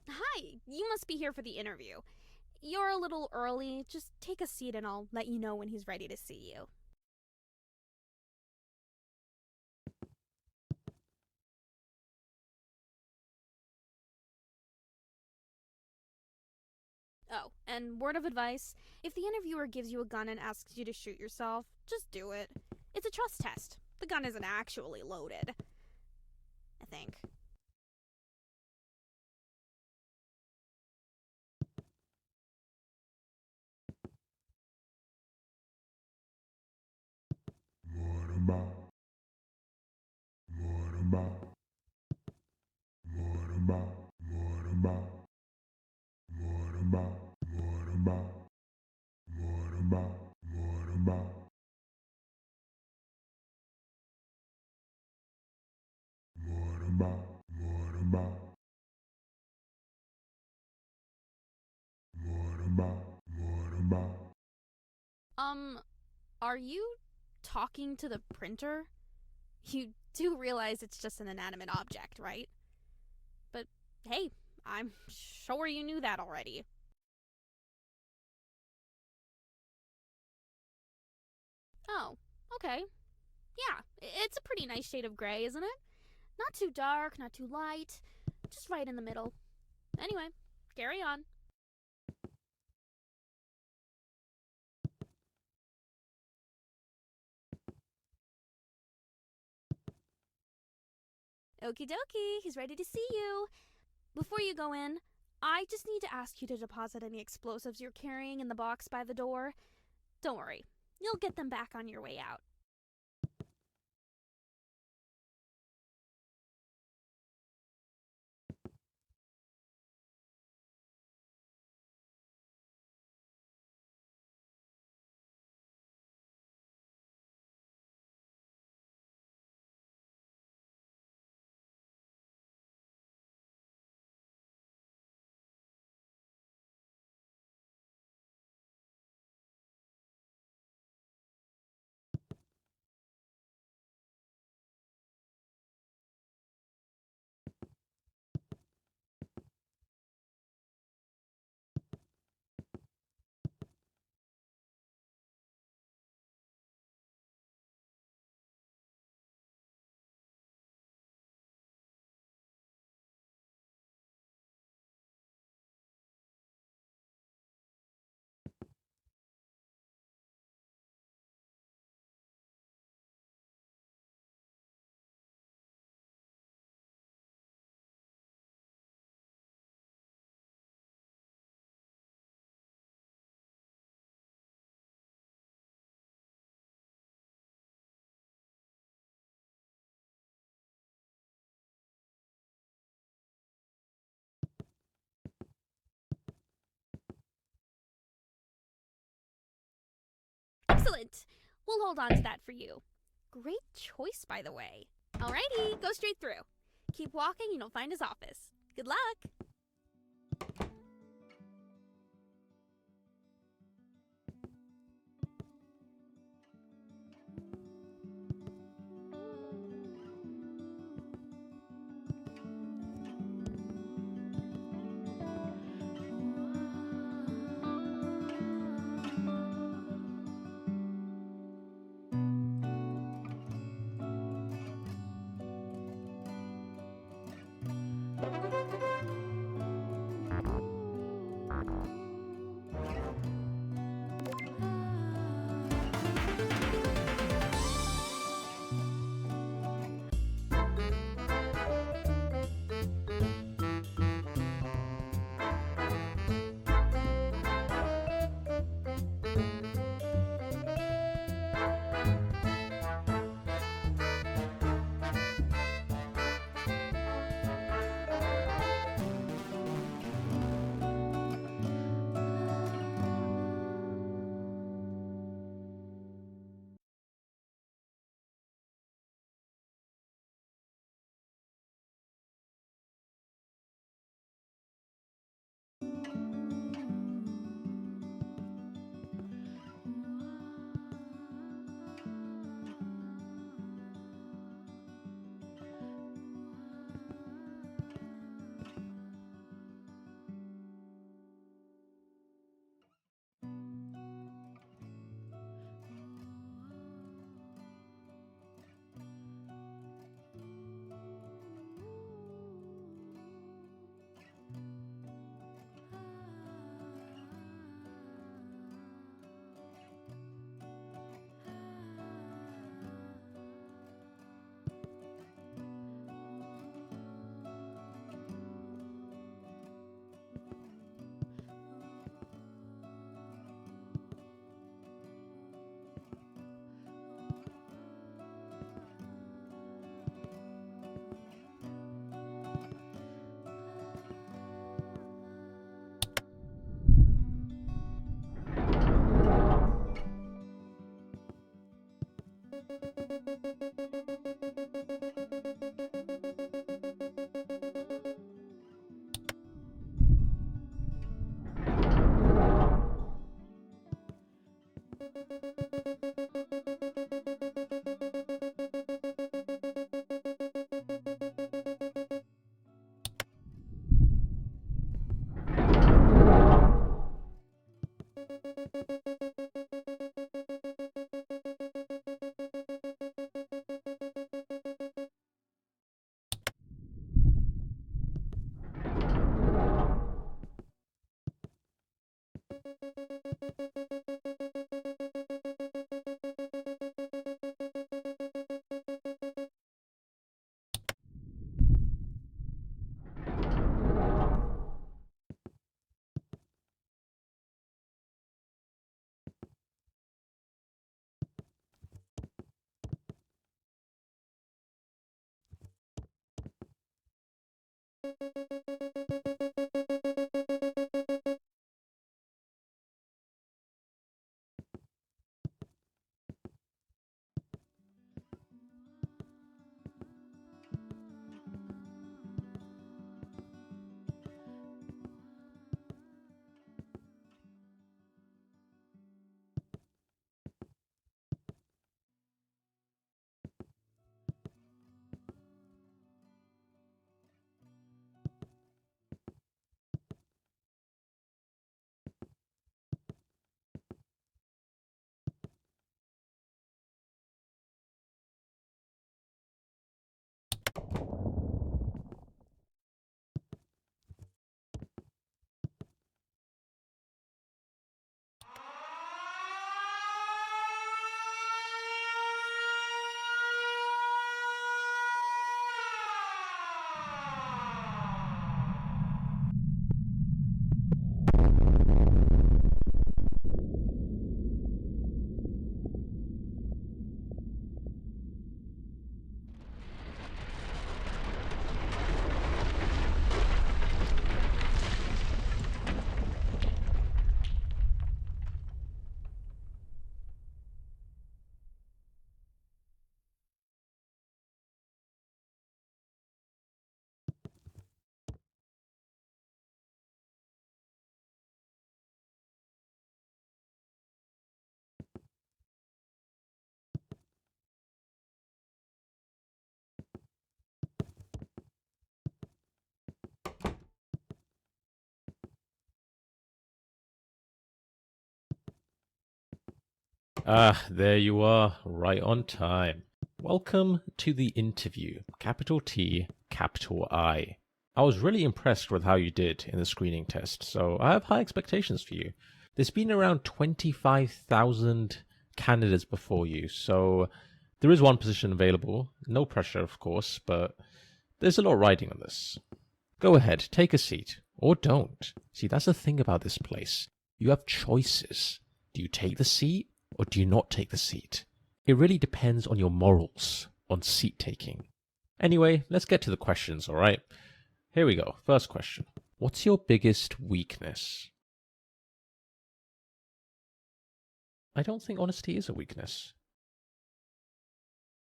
Hi, you must be here for the interview. You're a little early. Just take a seat and I'll let you know when he's ready to see you. Oh, and word of advice, if the interviewer gives you a gun and asks you to shoot yourself, just do it. It's a trust test. The gun isn't actually loaded. I think. Um, are you talking to the printer? You do realize it's just an inanimate object, right? But hey, I'm sure you knew that already. Oh, okay. Yeah, it's a pretty nice shade of gray, isn't it? Not too dark, not too light, just right in the middle. Anyway, carry on. Okie dokie, he's ready to see you. Before you go in, I just need to ask you to deposit any explosives you're carrying in the box by the door. Don't worry, you'll get them back on your way out. Excellent! We'll hold on to that for you. Great choice, by the way. Alrighty, go straight through. Keep walking and you'll find his office. Good luck! Ah, there you are, right on time. Welcome to the interview, capital T, capital I. I was really impressed with how you did in the screening test, so I have high expectations for you. There's been around 25,000 candidates before you, so there is one position available. No pressure, of course, but there's a lot riding on this. Go ahead, take a seat. Or don't. See, that's the thing about this place. You have choices. Do you take the seat or do you not take the seat? It really depends on your morals on seat taking. Anyway, let's get to the questions, alright? Here we go. First question. What's your biggest weakness? I don't think honesty is a weakness.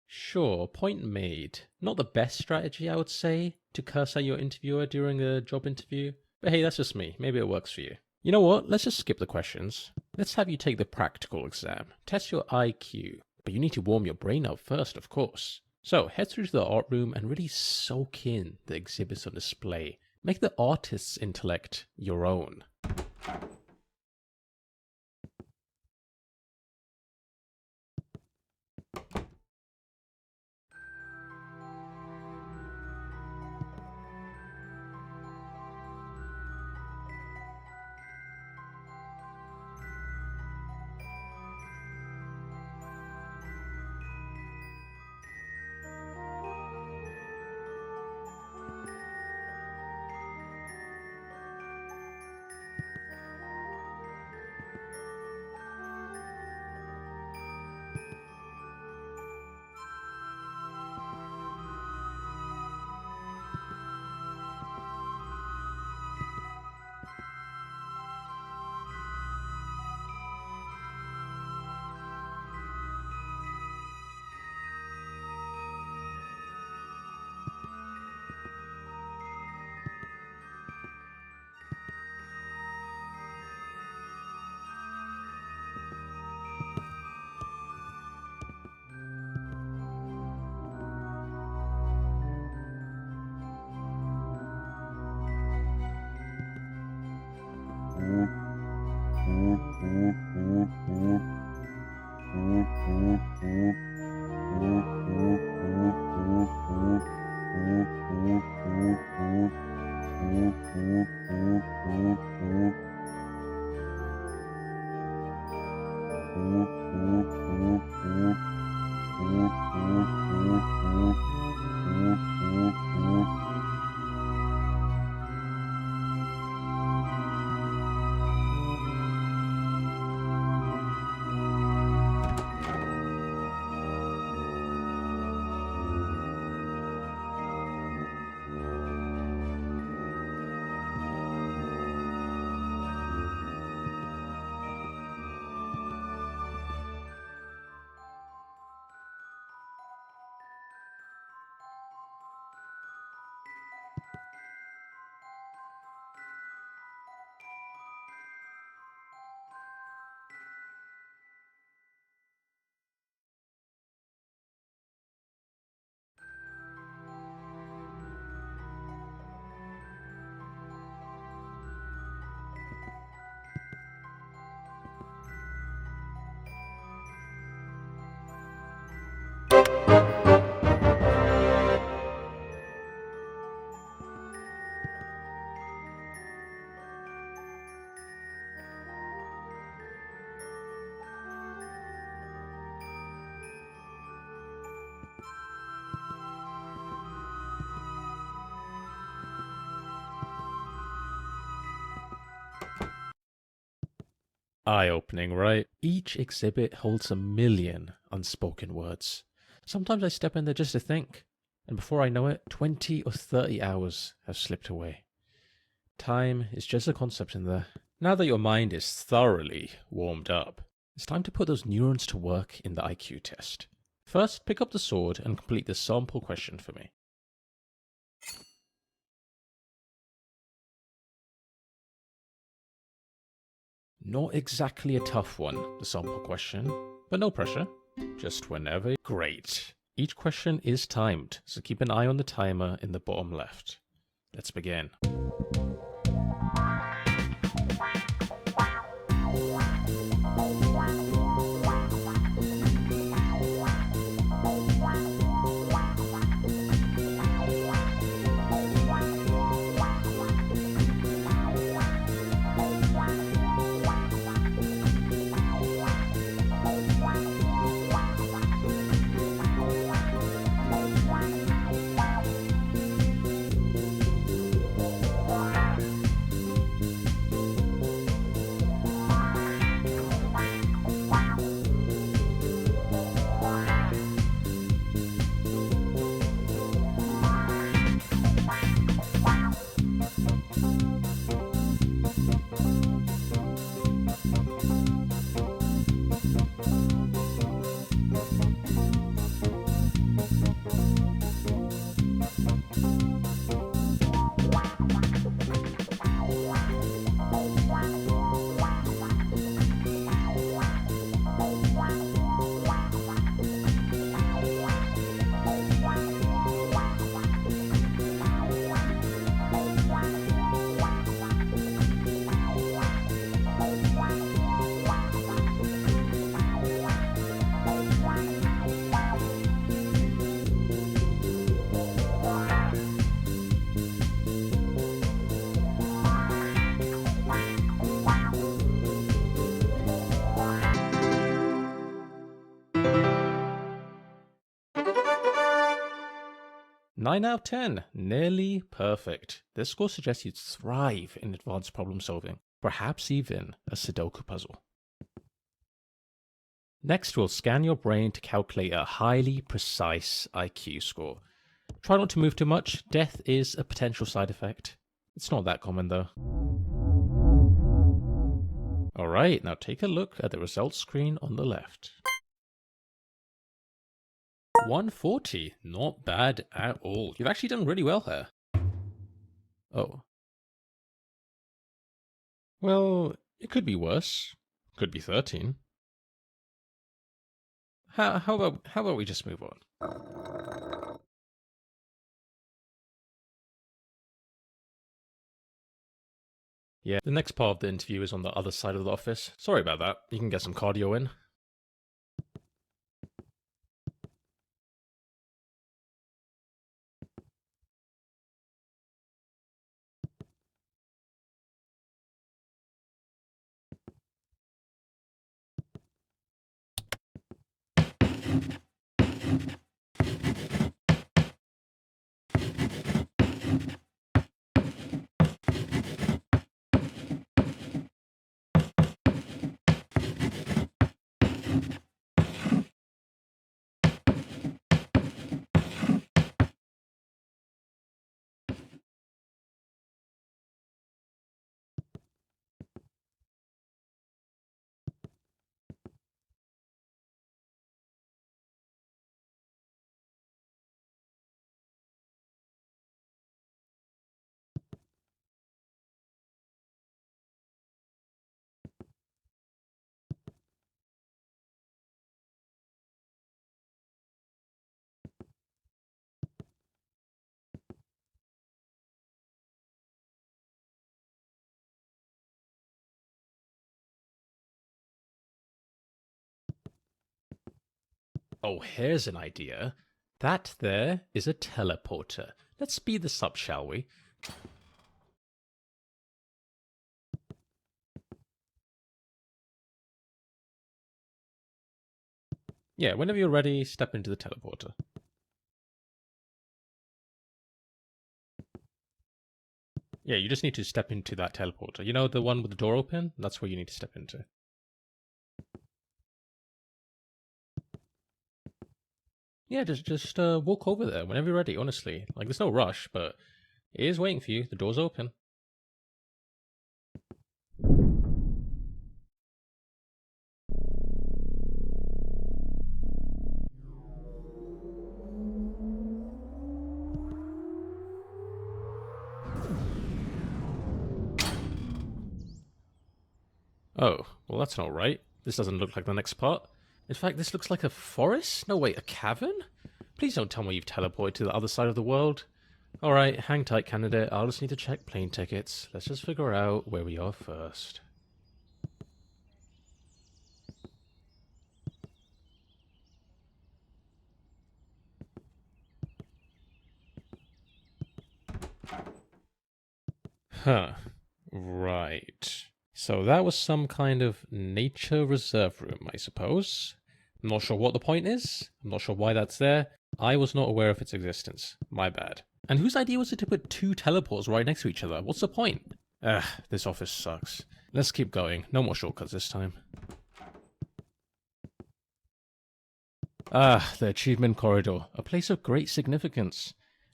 Sure, point made. Not the best strategy, I would say, to curse at your interviewer during a job interview. But hey, that's just me. Maybe it works for you. You know what? Let's just skip the questions. Let's have you take the practical exam. Test your IQ. But you need to warm your brain up first, of course. So head through to the art room and really soak in the exhibits on display. Make the artist's intellect your own. Eye-opening, right? Each exhibit holds a million unspoken words. Sometimes I step in there just to think, and before I know it, 20 or 30 hours have slipped away. Time is just a concept in there. Now that your mind is thoroughly warmed up, it's time to put those neurons to work in the IQ test. First, pick up the sword and complete the sample question for me. Not exactly a tough one, the sample question, but no pressure. Just whenever. Great. Each question is timed, so keep an eye on the timer in the bottom left. Let's begin. Nine out of 10, nearly perfect. This score suggests you'd thrive in advanced problem solving, perhaps even a Sudoku puzzle. Next, we'll scan your brain to calculate a highly precise IQ score. Try not to move too much, death is a potential side effect. It's not that common though. Alright, now take a look at the results screen on the left. 140, not bad at all. You've actually done really well here. Oh. Well, it could be worse. Could be 13. How about we just move on? Yeah, the next part of the interview is on the other side of the office. Sorry about that. You can get some cardio in. Oh, here's an idea. That there is a teleporter. Let's speed this up, shall we? Yeah, whenever you're ready, step into the teleporter. Yeah, you just need to step into that teleporter. You know, the one with the door open? That's where you need to step into. Yeah, just walk over there whenever you're ready, honestly. Like, there's no rush, but it is waiting for you. The door's open. Oh, well, that's not right. This doesn't look like the next part. In fact, this looks like a forest? No, wait, a cavern? Please don't tell me you've teleported to the other side of the world. Alright, hang tight, candidate. I'll just need to check plane tickets. Let's just figure out where we are first. Huh. Right. So that was some kind of nature reserve room, I suppose. I'm not sure what the point is. I'm not sure why that's there. I was not aware of its existence. My bad. And whose idea was it to put two teleports right next to each other? What's the point? This office sucks. Let's keep going. No more shortcuts this time. Ah, the achievement corridor. A place of great significance.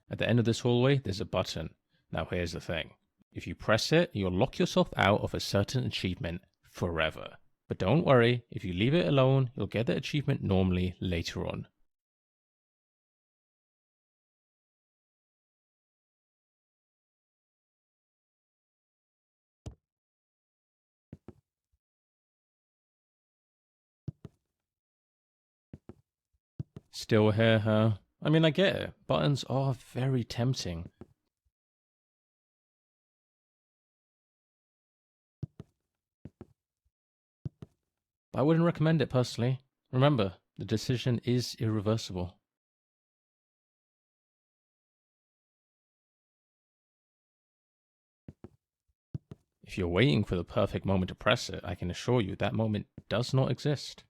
At the end of this hallway, there's a button. Now here's the thing. If you press it, you'll lock yourself out of a certain achievement forever. But don't worry, if you leave it alone, you'll get the achievement normally later on. Still here, huh? I mean, I get it. Buttons are very tempting. But I wouldn't recommend it personally. Remember, the decision is irreversible. If you're waiting for the perfect moment to press it, I can assure you that moment does not exist.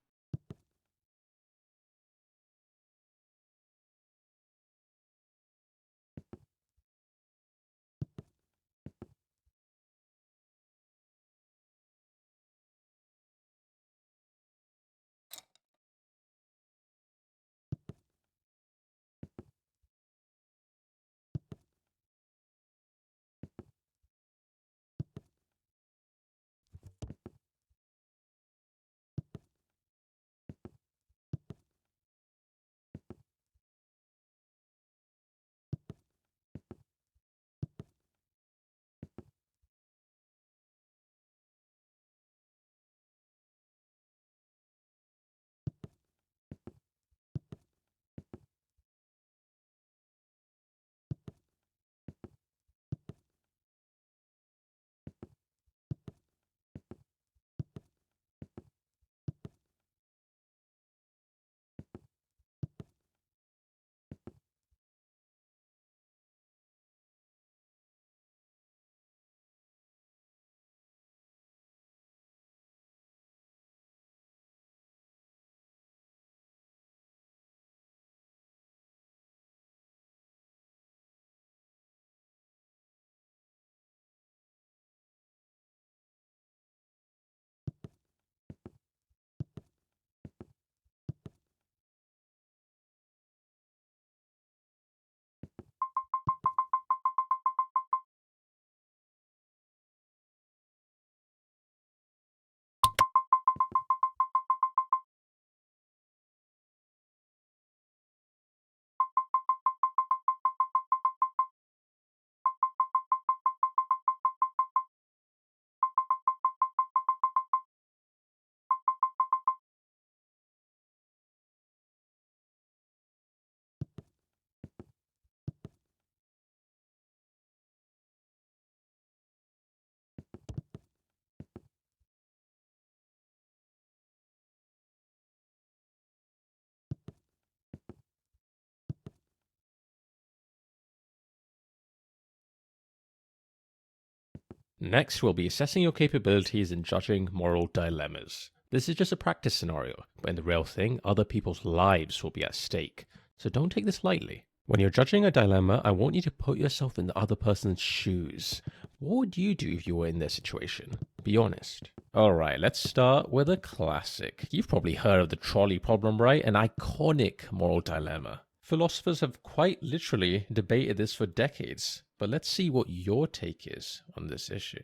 Next, we'll be assessing your capabilities in judging moral dilemmas. This is just a practice scenario, but in the real thing, other people's lives will be at stake. So don't take this lightly. When you're judging a dilemma, I want you to put yourself in the other person's shoes. What would you do if you were in their situation? Be honest. Alright, let's start with a classic. You've probably heard of the trolley problem, right? An iconic moral dilemma. Philosophers have quite literally debated this for decades, but let's see what your take is on this issue.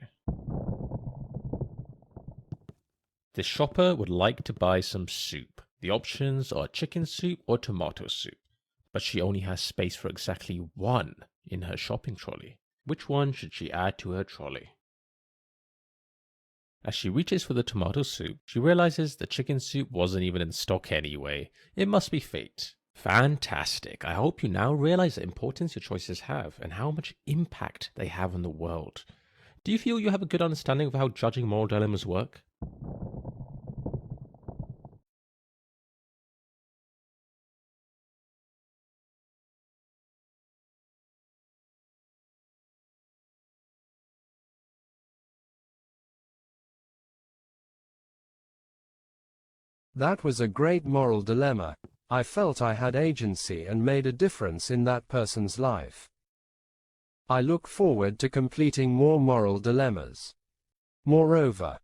The shopper would like to buy some soup. The options are chicken soup or tomato soup, but she only has space for exactly one in her shopping trolley. Which one should she add to her trolley? As she reaches for the tomato soup, she realizes the chicken soup wasn't even in stock anyway. It must be fate. Fantastic. I hope you now realize the importance your choices have and how much impact they have on the world. Do you feel you have a good understanding of how judging moral dilemmas work? That was a great moral dilemma. I felt I had agency and made a difference in that person's life. I look forward to completing more moral dilemmas. Moreover,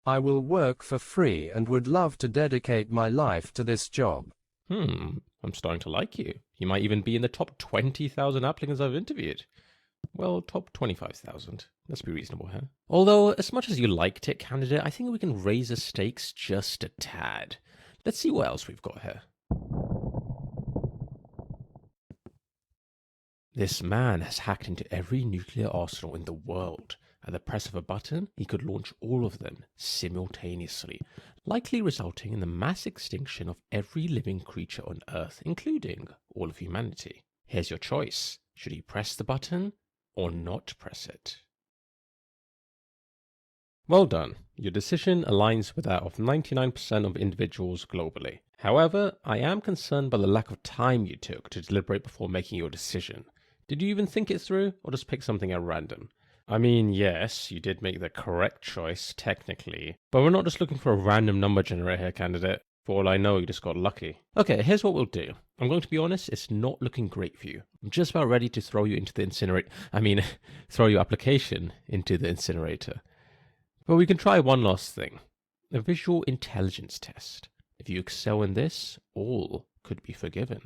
I will work for free and would love to dedicate my life to this job. I'm starting to like you. You might even be in the top 20,000 applicants I've interviewed. Well, top 25,000. Let's be reasonable here. Although, as much as you liked it, candidate, I think we can raise the stakes just a tad. Let's see what else we've got here. This man has hacked into every nuclear arsenal in the world. At the press of a button, he could launch all of them simultaneously, likely resulting in the mass extinction of every living creature on Earth, including all of humanity. Here's your choice. Should he press the button or not press it? Well done. Your decision aligns with that of 99% of individuals globally. However, I am concerned by the lack of time you took to deliberate before making your decision. Did you even think it through, or just pick something at random? I mean, yes, you did make the correct choice, technically, but we're not just looking for a random number generator here, candidate. For all I know, you just got lucky. Okay, here's what we'll do. I'm going to be honest, it's not looking great for you. I'm just about ready to throw you into the incinerator. Throw your application into the incinerator. But we can try one last thing. A visual intelligence test. If you excel in this, all could be forgiven.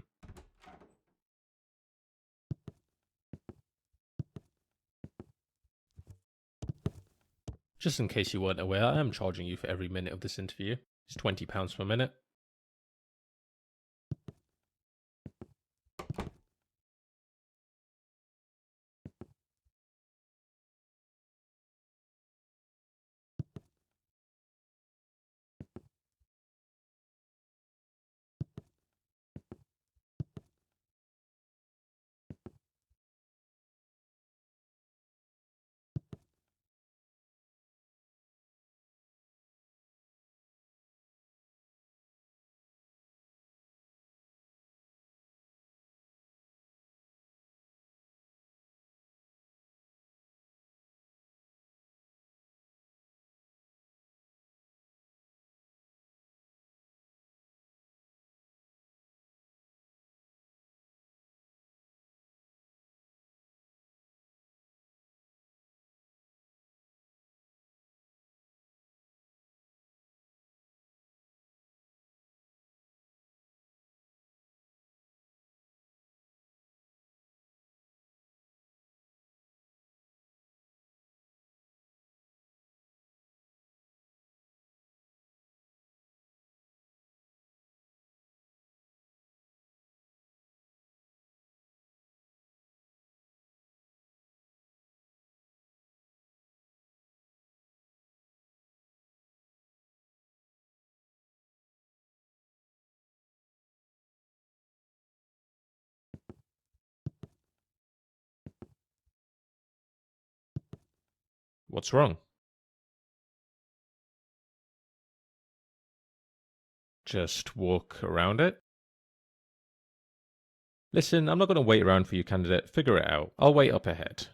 Just in case you weren't aware, I am charging you for every minute of this interview. It's £20 per minute. What's wrong? Just walk around it? Listen, I'm not going to wait around for you, candidate. Figure it out. I'll wait up ahead.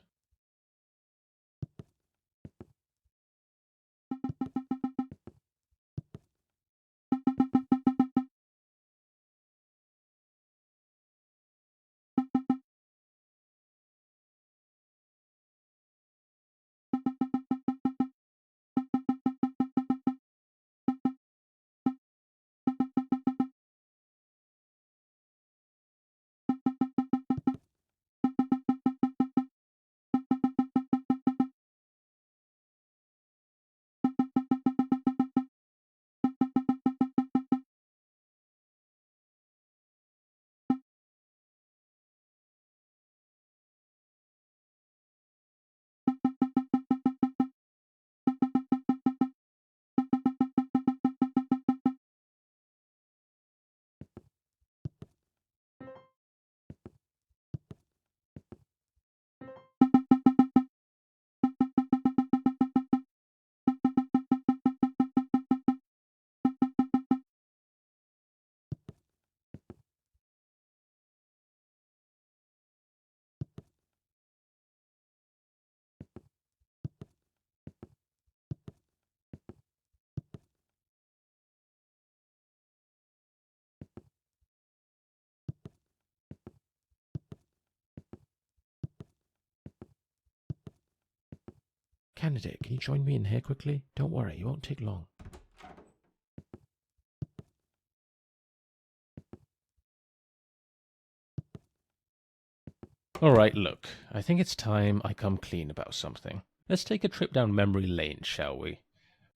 Candidate, can you join me in here quickly? Don't worry, it won't take long. Alright, look, I think it's time I come clean about something. Let's take a trip down memory lane, shall we?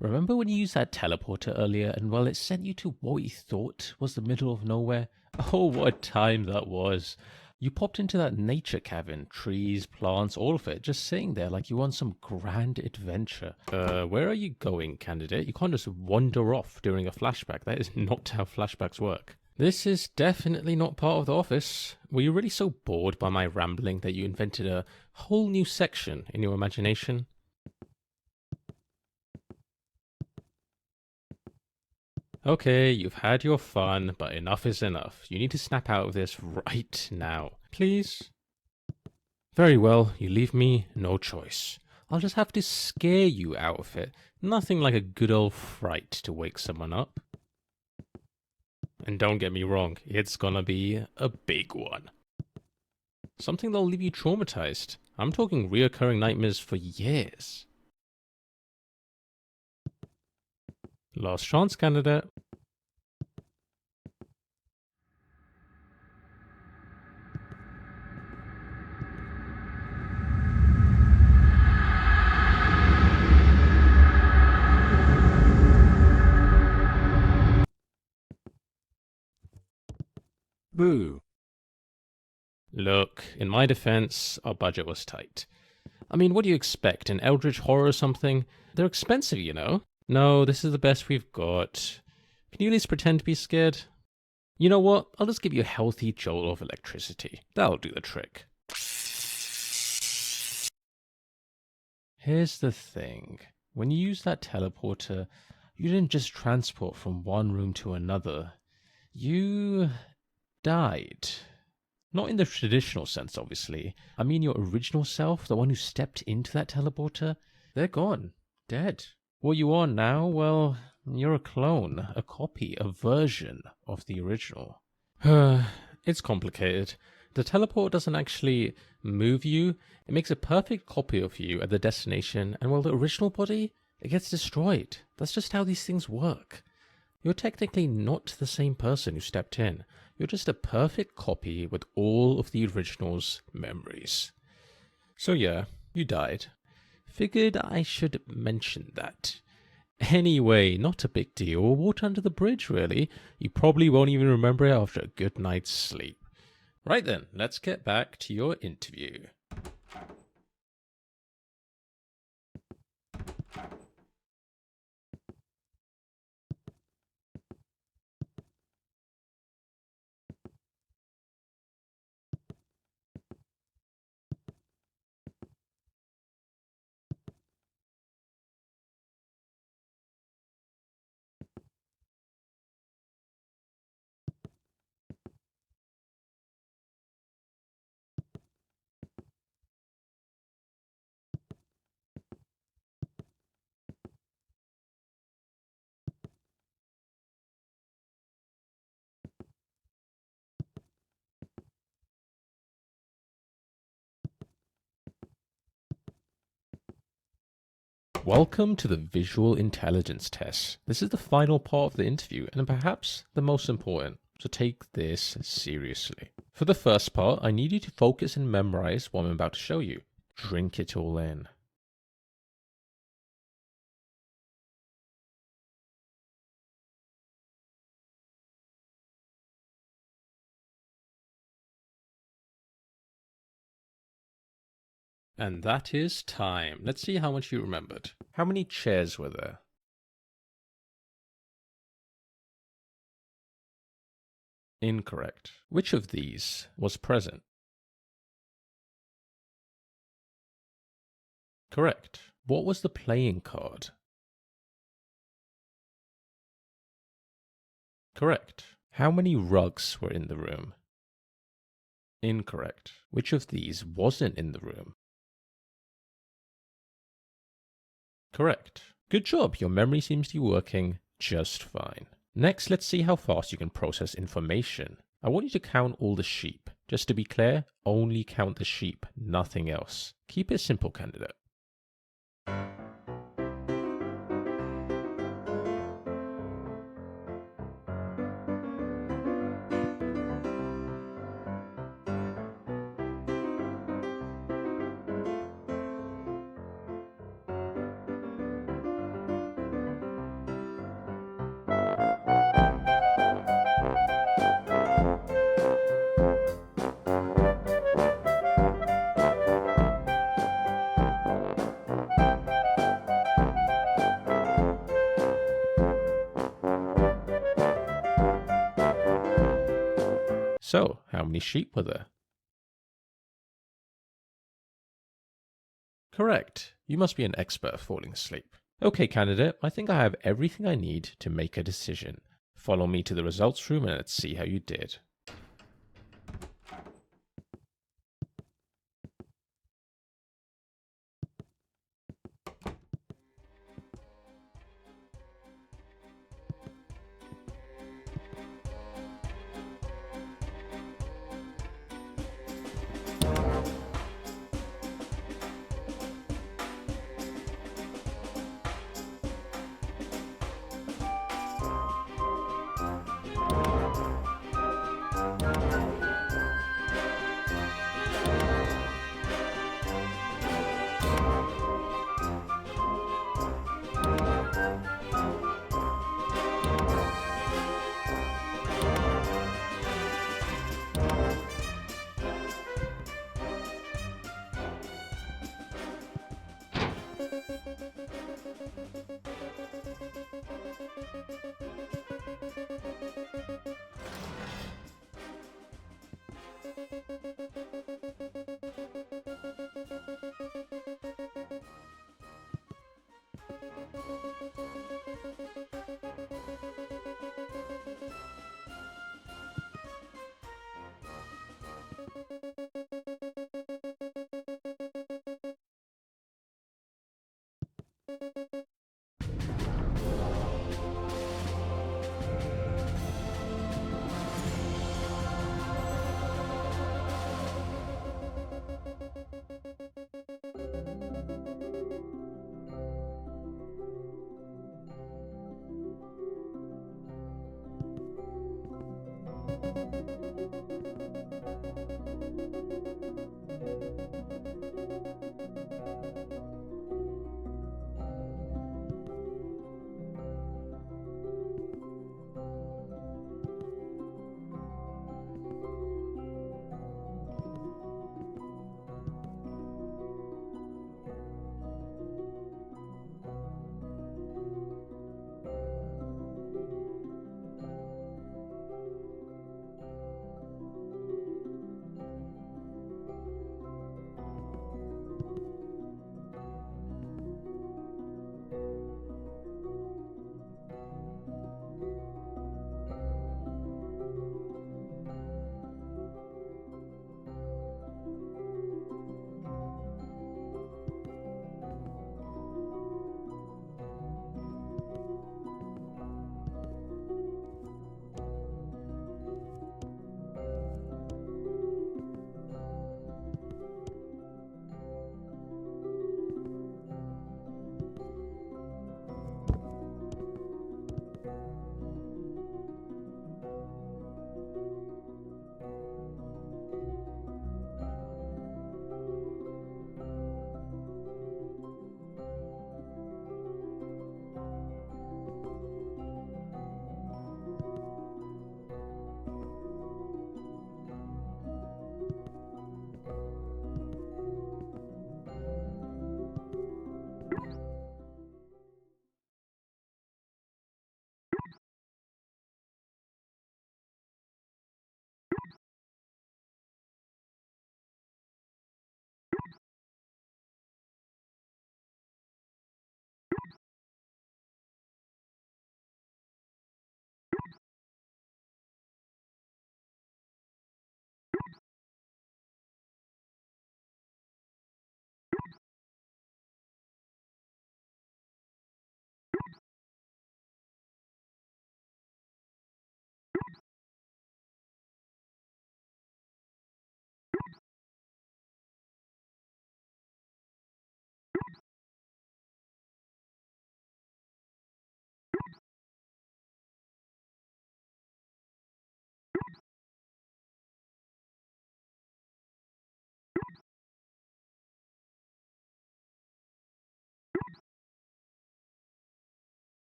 Remember when you used that teleporter earlier and, well, it sent you to what you thought was the middle of nowhere? Oh, what a time that was. You popped into that nature cavern, trees, plants, all of it, just sitting there like you were on some grand adventure. Where are you going, candidate? You can't just wander off during a flashback. That is not how flashbacks work. This is definitely not part of the office. Were you really so bored by my rambling that you invented a whole new section in your imagination? Okay, you've had your fun, but enough is enough. You need to snap out of this right now. Please? Very well, you leave me no choice. I'll just have to scare you out of it. Nothing like a good old fright to wake someone up. And don't get me wrong, it's gonna be a big one. Something that'll leave you traumatized. I'm talking reoccurring nightmares for years. Last chance, candidate. Boo. Look, in my defense, our budget was tight. I mean, what do you expect? An eldritch horror or something? They're expensive, you know? No, this is the best we've got. Can you at least pretend to be scared? You know what? I'll just give you a healthy jolt of electricity. That'll do the trick. Here's the thing. When you use that teleporter, you didn't just transport from one room to another. You died. Not in the traditional sense, obviously. I mean your original self, the one who stepped into that teleporter. They're gone. Dead. What you are now, well, you're a clone, a copy, a version of the original. It's complicated. The teleport doesn't actually move you. It makes a perfect copy of you at the destination, and while the original body, it gets destroyed. That's just how these things work. You're technically not the same person who stepped in. You're just a perfect copy with all of the original's memories. So yeah, you died. Figured I should mention that. Anyway, not a big deal. Water under the bridge, really. You probably won't even remember it after a good night's sleep. Right then, let's get back to your interview. Welcome to the visual intelligence test. This is the final part of the interview and perhaps the most important, so take this seriously. For the first part, I need you to focus and memorize what I'm about to show you. Drink it all in. And that is time. Let's see how much you remembered. How many chairs were there? Incorrect. Which of these was present? Correct. What was the playing card? Correct. How many rugs were in the room? Incorrect. Which of these wasn't in the room? Correct. Good job. Your memory seems to be working just fine. Next, let's see how fast you can process information. I want you to count all the sheep. Just to be clear, only count the sheep, nothing else. Keep it simple, candidate. So, how many sheep were there? Correct. You must be an expert at falling asleep. Okay, candidate, I think I have everything I need to make a decision. Follow me to the results room and let's see how you did.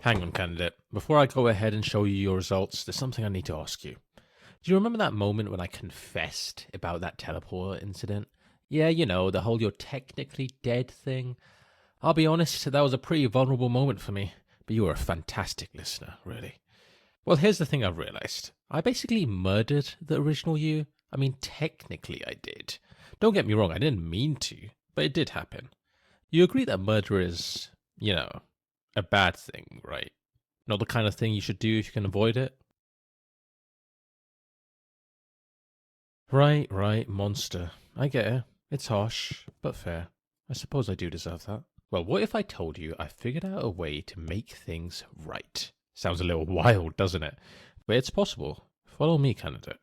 Hang on, candidate. Before I go ahead and show you your results, there's something I need to ask you. Do you remember that moment when I confessed about that teleporter incident? Yeah, you know, the whole "you're technically dead" thing. I'll be honest, that was a pretty vulnerable moment for me, but you were a fantastic listener, really. Well, here's the thing I've realized. I basically murdered the original you. I mean, technically I did. Don't get me wrong, I didn't mean to, but it did happen. You agree that murder is, a bad thing, right? Not the kind of thing you should do if you can avoid it? Right, monster. I get it. It's harsh, but fair. I suppose I do deserve that. Well, what if I told you I figured out a way to make things right? Sounds a little wild, doesn't it? But it's possible. Follow me, candidate.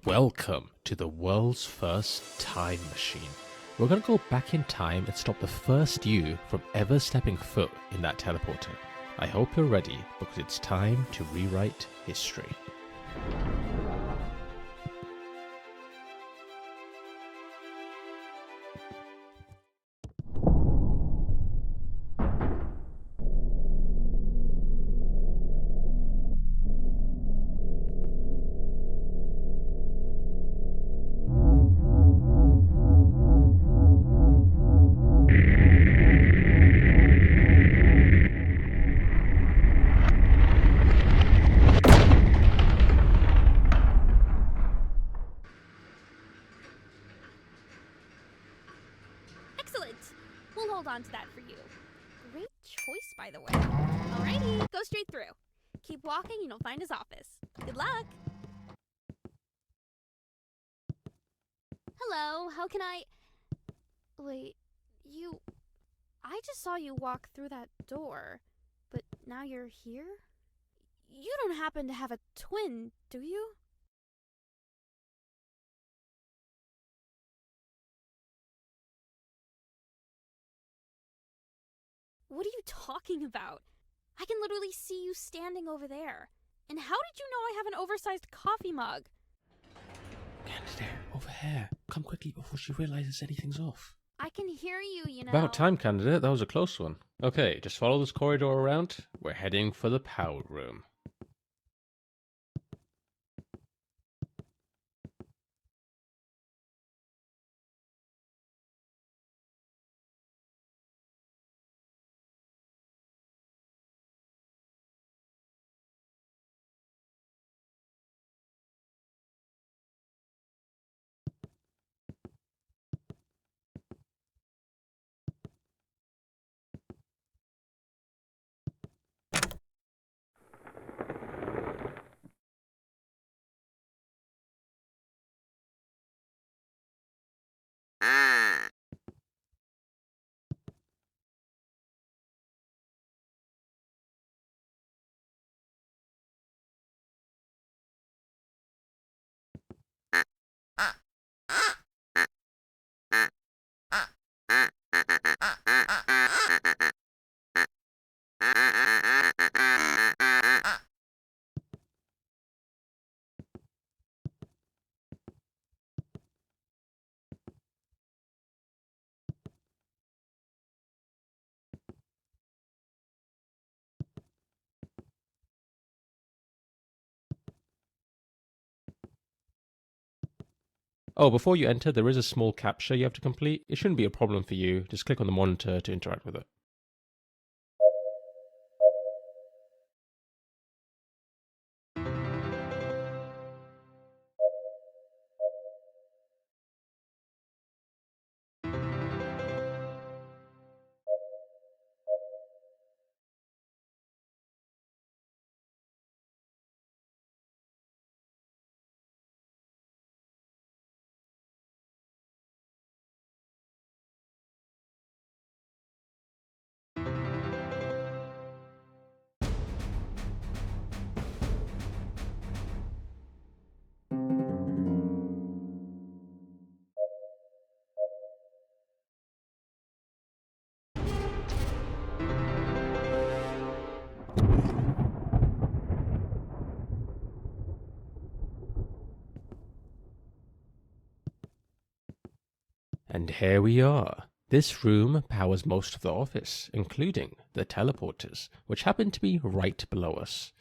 Welcome to the world's first time machine. We're going to go back in time and stop the first you from ever stepping foot in that teleporter. I hope you're ready, because it's time to rewrite history. Excellent! We'll hold on to that for you. Great choice, by the way. Alrighty, go straight through. Keep walking and you'll find his office. Good luck! Hello, how can I... Wait, you... I just saw you walk through that door, but now you're here? You don't happen to have a twin, do you? What are you talking about? I can literally see you standing over there. And how did you know I have an oversized coffee mug? Candidate, over here. Come quickly before she realizes anything's off. I can hear you, you know. About time, candidate. That was a close one. Okay, just follow this corridor around. We're heading for the power room. Oh, before you enter, there is a small captcha you have to complete. It shouldn't be a problem for you. Just click on the monitor to interact with it. And here we are. This room powers most of the office, including the teleporters, which happen to be right below us.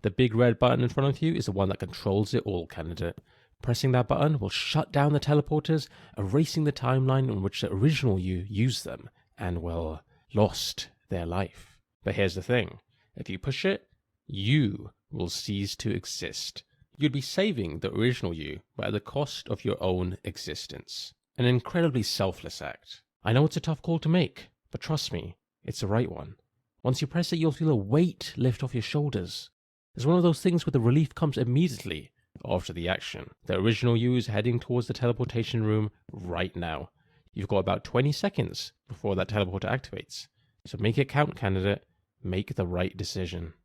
The big red button in front of you is the one that controls it all, candidate. Pressing that button will shut down the teleporters, erasing the timeline in which the original you used them and, well, lost their life. But here's the thing. If you push it, you will cease to exist. You'd be saving the original you, but at the cost of your own existence. An incredibly selfless act. I know it's a tough call to make, but trust me, it's the right one. Once you press it, you'll feel a weight lift off your shoulders. It's one of those things where the relief comes immediately after the action. The original you is heading towards the teleportation room right now. You've got about 20 seconds before that teleporter activates. So make it count, candidate. Make the right decision.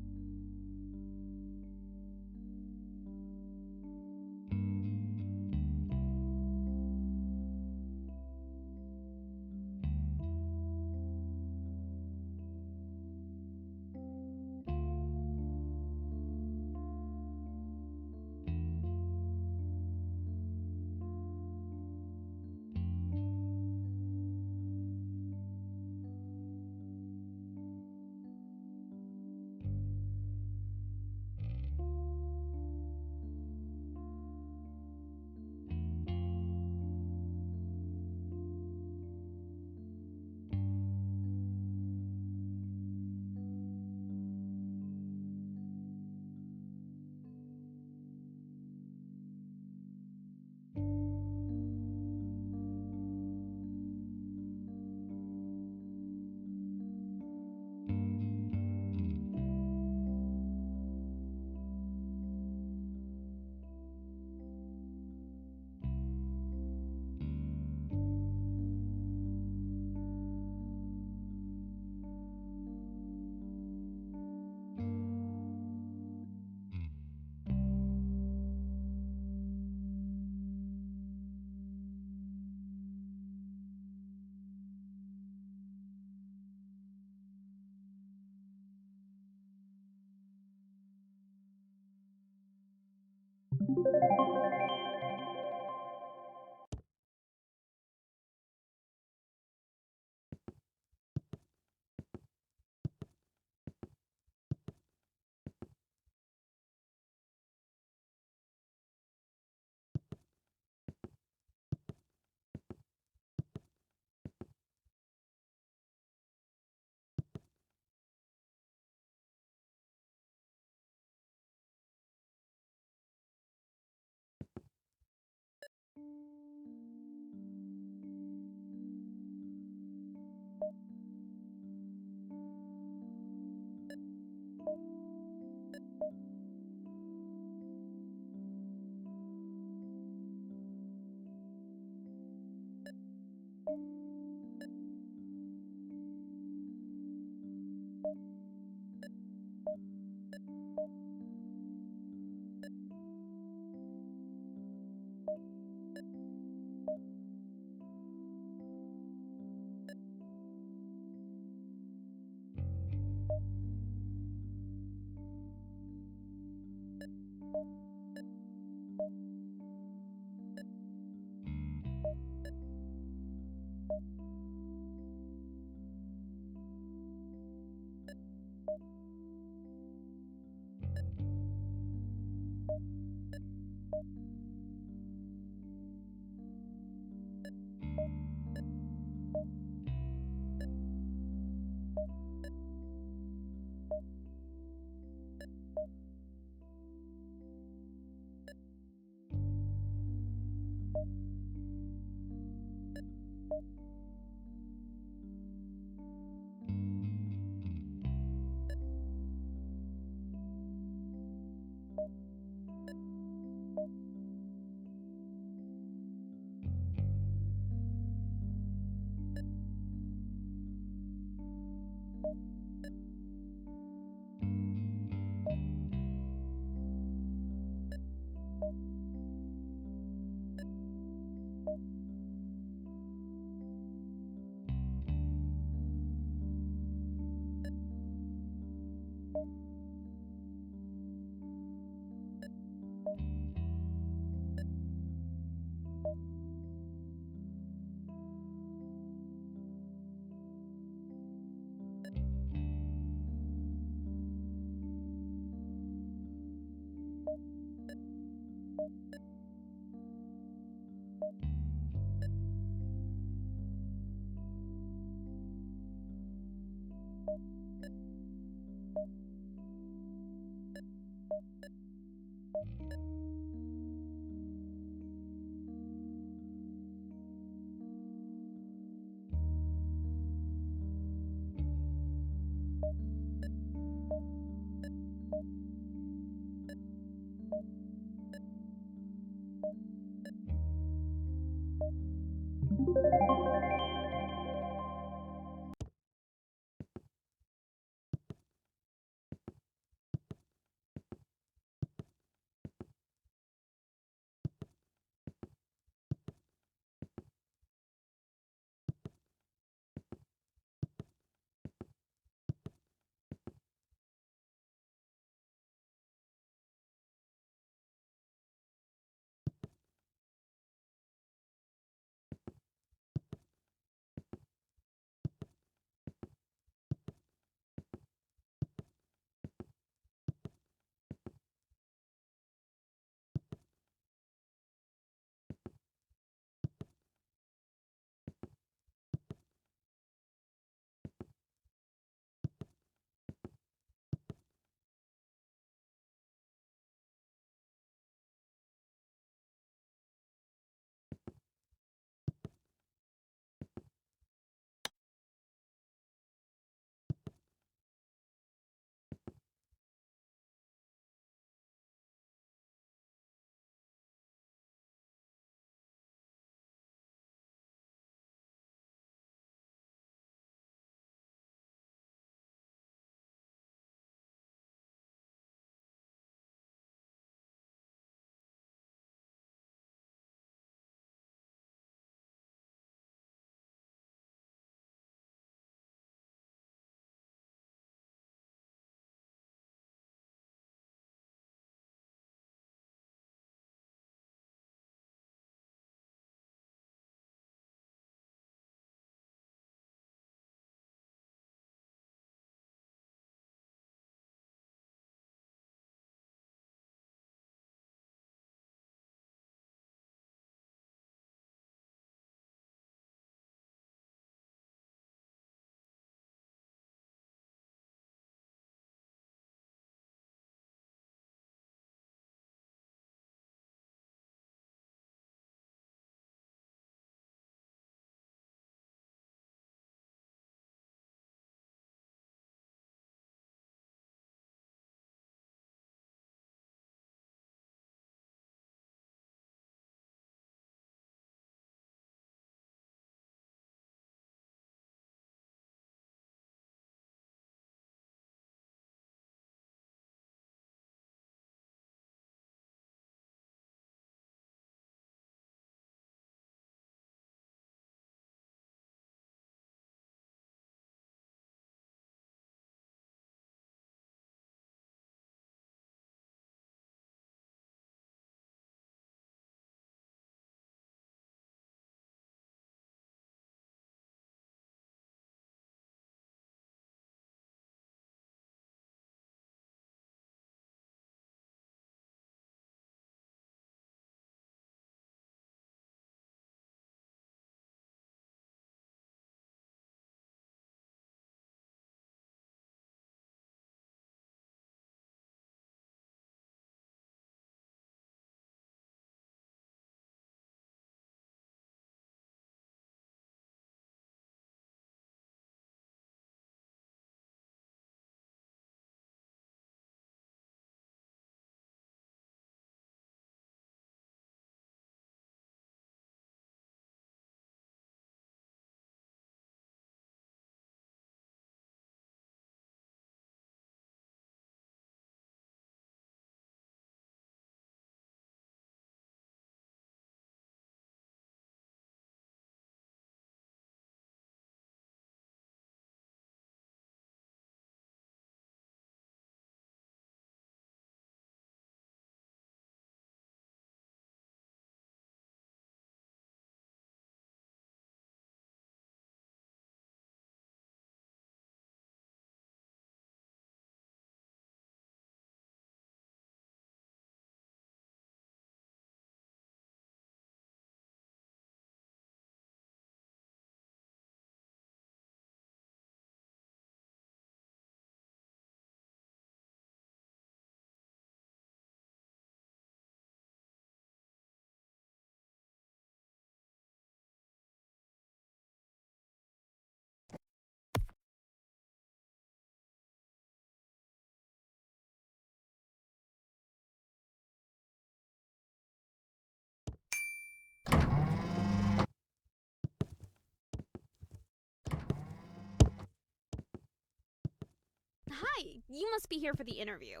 Hi, you must be here for the interview.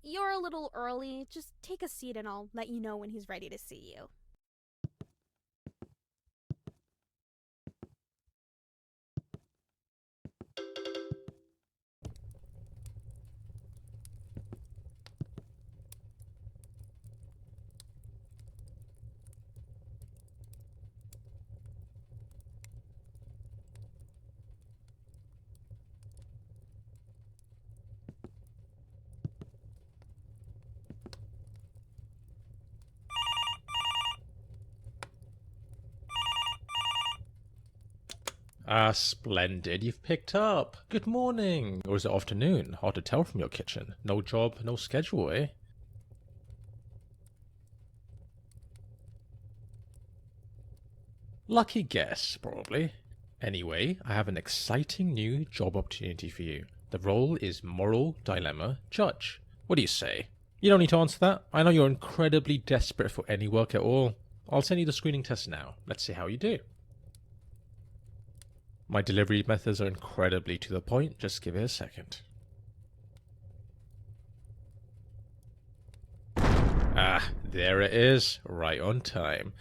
You're a little early. Just take a seat and I'll let you know when he's ready to see you. Ah, splendid. You've picked up. Good morning. Or is it afternoon? Hard to tell from your kitchen. No job, no schedule, eh? Lucky guess, probably. Anyway, I have an exciting new job opportunity for you. The role is Moral Dilemma Judge. What do you say? You don't need to answer that. I know you're incredibly desperate for any work at all. I'll send you the screening test now. Let's see how you do. My delivery methods are incredibly to the point. Just give it a second. Ah, there it is. Right on time.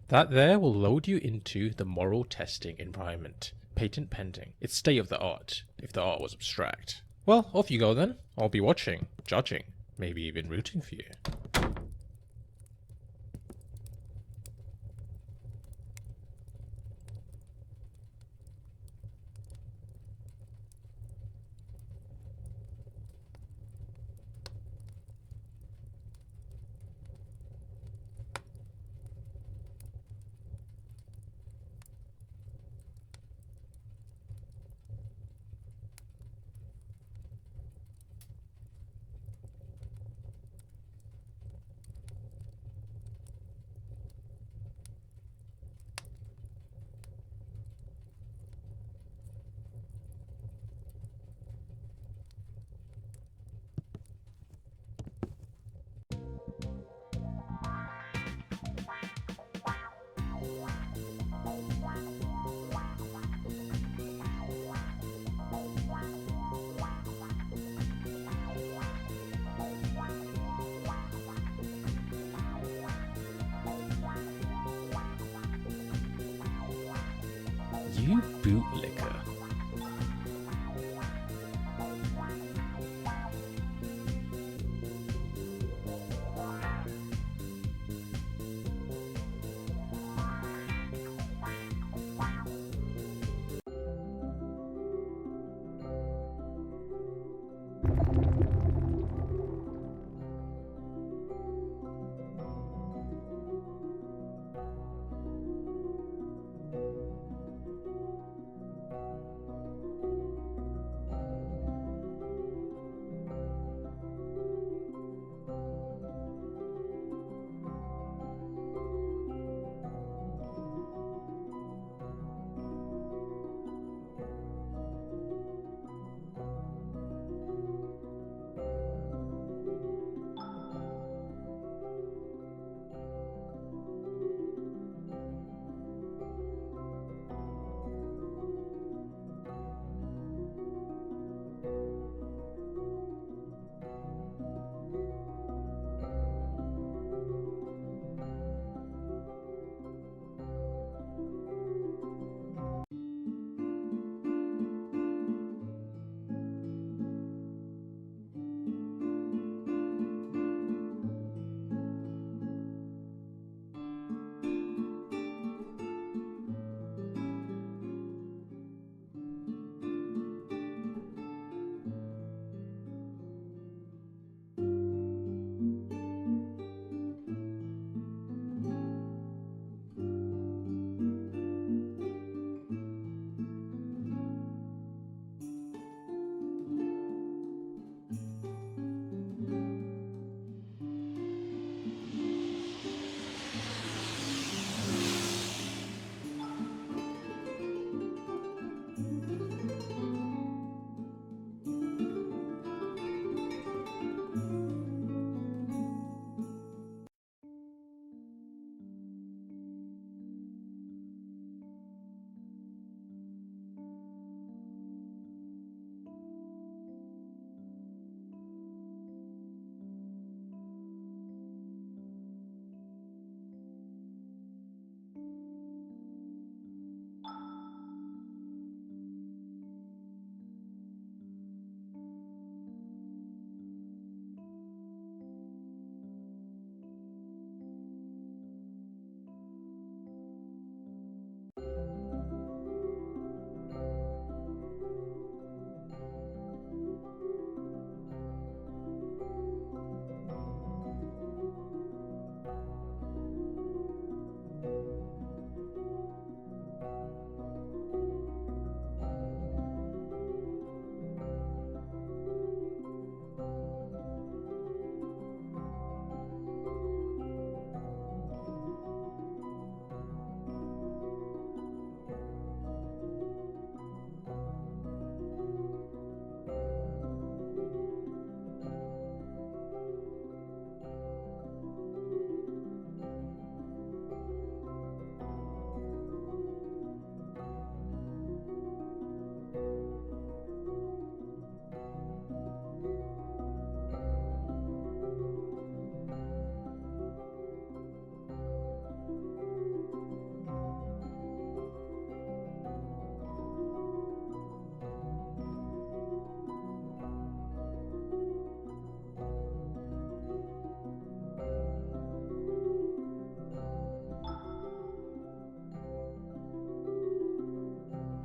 That there will load you into the moral testing environment. Patent pending. It's state of the art, if the art was abstract. Well, off you go then. I'll be watching, judging, maybe even rooting for you. You bootlicker.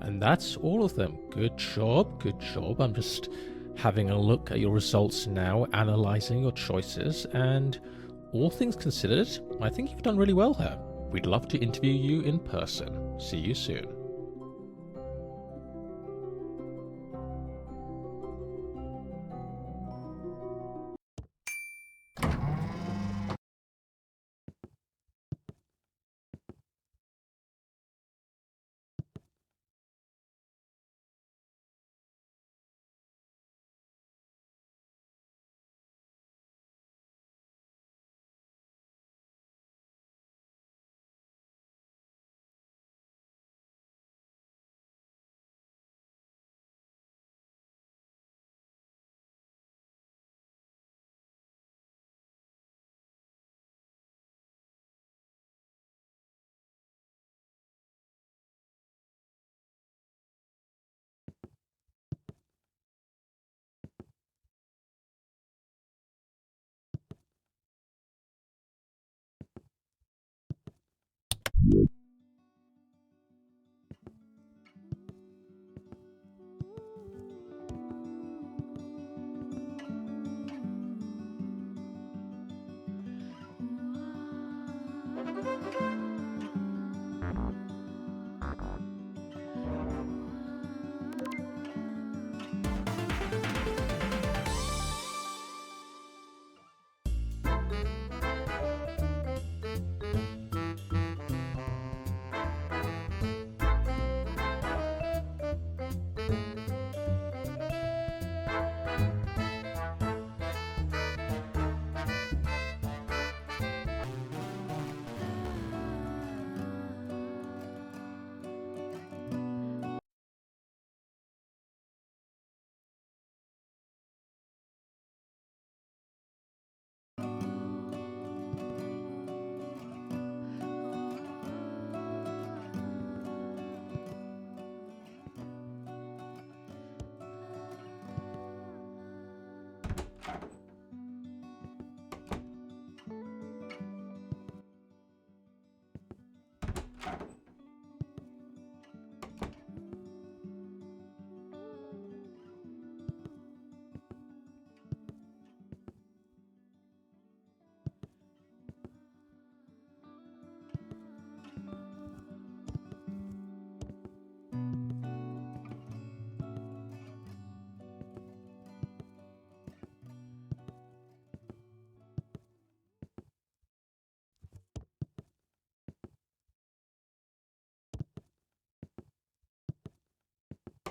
And that's all of them. Good job, good job. I'm just having a look at your results now, analysing your choices, and all things considered, I think you've done really well here. We'd love to interview you in person. See you soon.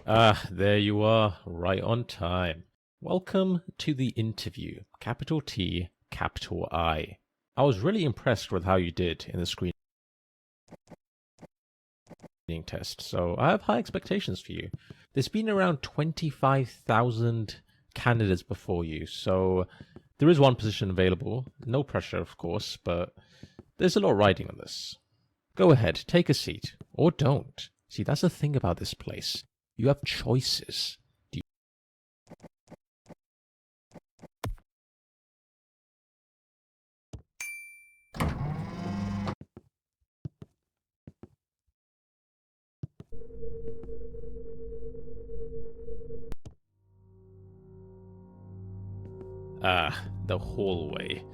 Ah, there you are, right on time. Welcome to the interview, capital T, capital I. I was really impressed with how you did in the screening test, so I have high expectations for you. There's been around 25,000 candidates before you, so there is one position available. No pressure, of course, but there's a lot riding on this. Go ahead, take a seat, or don't. See, that's the thing about this place. You have choices. Ah, the hallway.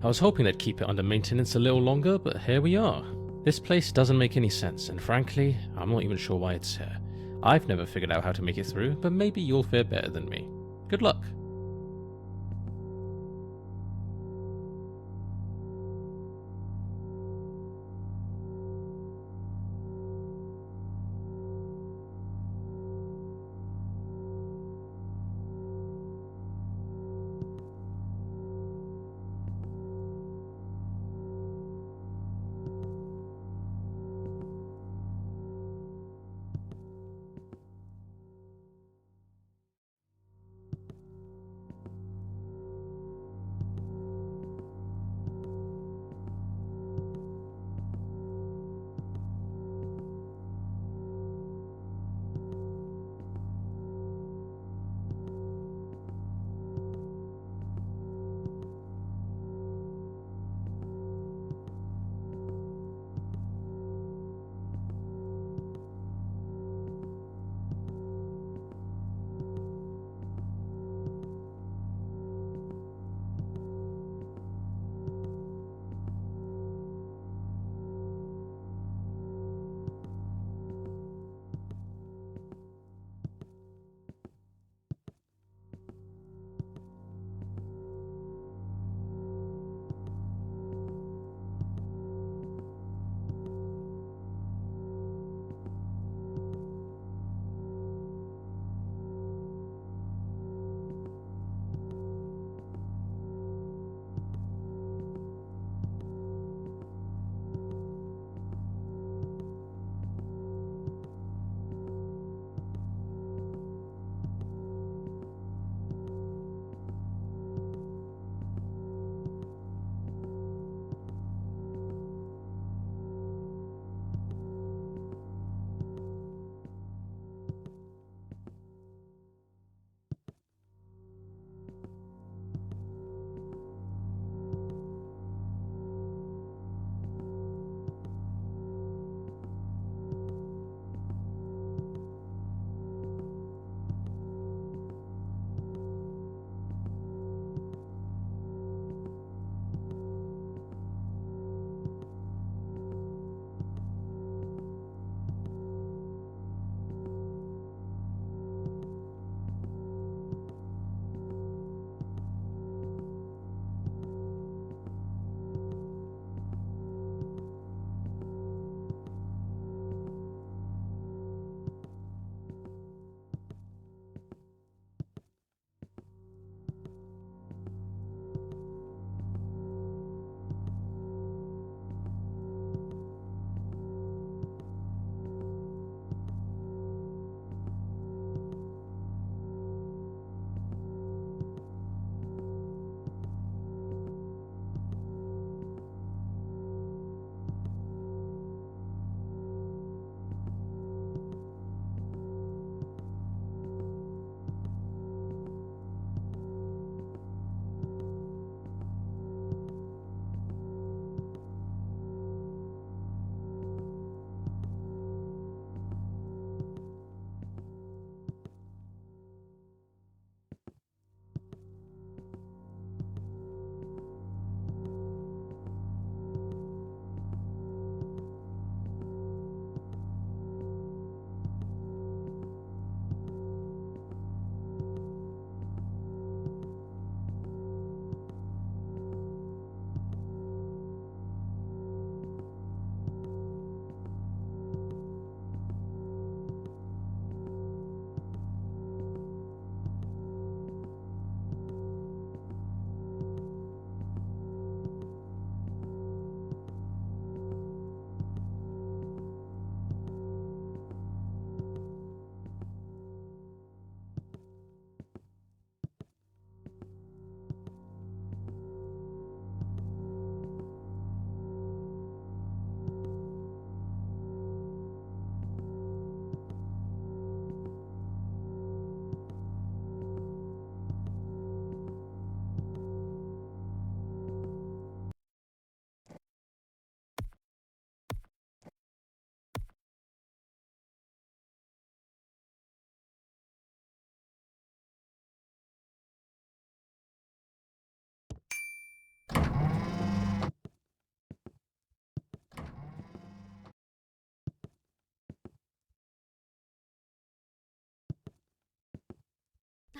I was hoping they'd keep it under maintenance a little longer, but here we are. This place doesn't make any sense, and frankly, I'm not even sure why it's here. I've never figured out how to make it through, but maybe you'll fare better than me. Good luck.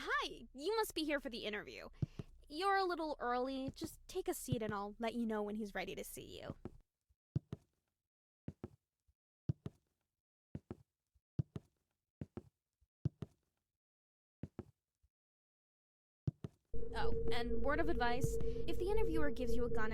Hi, you must be here for the interview. You're a little early. Just take a seat and I'll let you know when he's ready to see you. Oh, and word of advice, if the interviewer gives you a gun